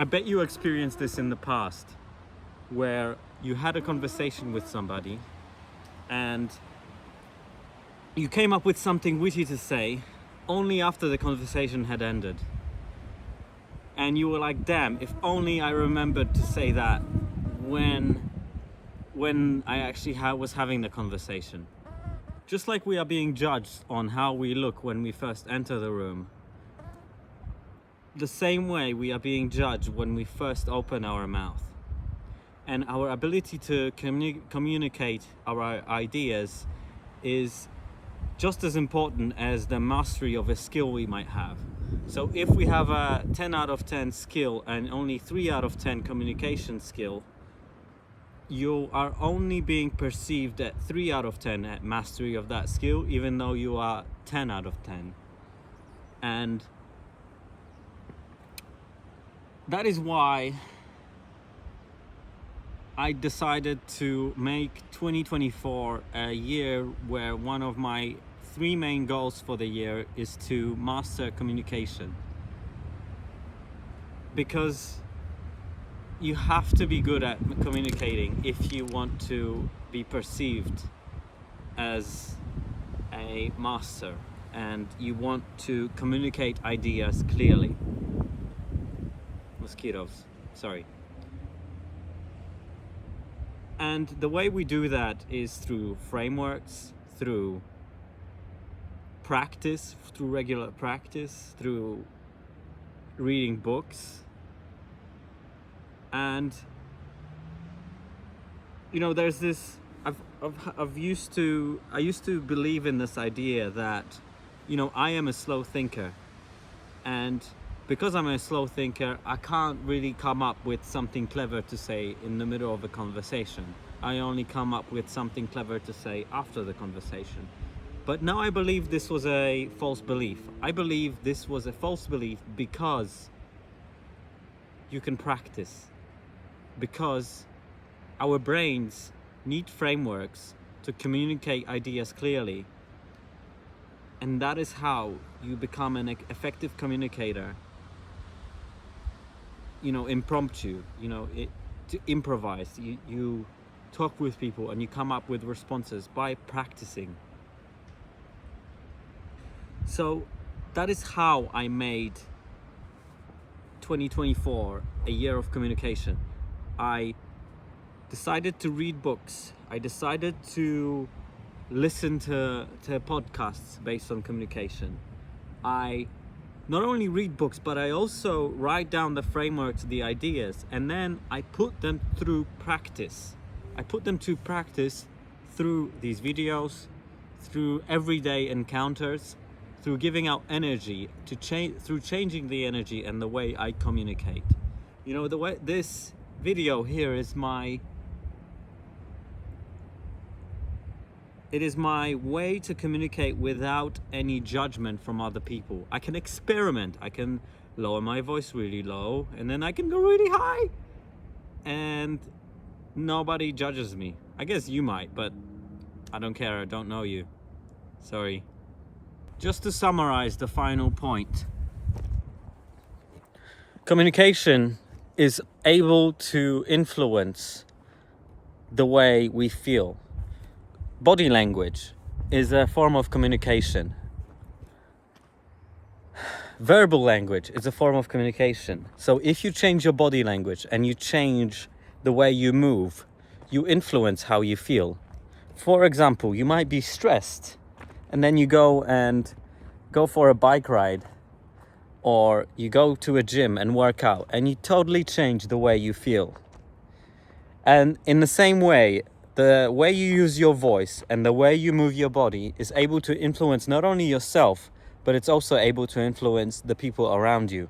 I bet you experienced this in the past, where you had a conversation with somebody and you came up with something witty to say only after the conversation had ended. And you were like, damn, if only I remembered to say that when I actually was having the conversation. Just like we are being judged on how we look when we first enter the room, the same way we are being judged when we first open our mouth. And our ability to communicate our ideas is just as important as the mastery of a skill we might have. So if we have a 10 out of 10 skill and only 3 out of 10 communication skill, you are only being perceived at 3 out of 10 at mastery of that skill, even though you are 10 out of 10. And that is why I decided to make 2024 a year where one of my 3 main goals for the year is to master communication. Because you have to be good at communicating if you want to be perceived as a master, and you want to communicate ideas clearly. Mosquitoes, sorry. And the way we do that is through frameworks, through practice, through regular practice, through reading books. And there's this, I used to believe in this idea that I am a slow thinker, and because I'm a slow thinker, I can't really come up with something clever to say in the middle of a conversation. I only come up with something clever to say after the conversation. But now I believe this was a false belief. I believe this was a false belief because you can practice. Because our brains need frameworks to communicate ideas clearly. And that is how you become an effective communicator. Impromptu, to improvise. You talk with people and you come up with responses by practicing. So that is how I made 2024 a year of communication. I decided to read books. I decided to listen to podcasts based on communication. I not only read books, but I also write down the frameworks, the ideas, and then I put them through practice. I put them to practice through these videos, through everyday encounters, through giving out energy, through changing the energy and the way I communicate. The way this video here is my way to communicate without any judgment from other people. I can experiment. I can lower my voice really low and then I can go really high. And nobody judges me. I guess you might, but I don't care. I don't know you. Sorry. Just to summarize the final point. Communication is able to influence the way we feel. Body language is a form of communication. Verbal language is a form of communication. So if you change your body language and you change the way you move, you influence how you feel. For example, you might be stressed and then you go for a bike ride, or you go to a gym and work out, and you totally change the way you feel. And in the same way, the way you use your voice and the way you move your body is able to influence not only yourself, but it's also able to influence the people around you.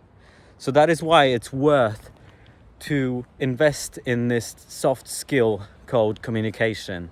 So that is why it's worth to invest in this soft skill called communication.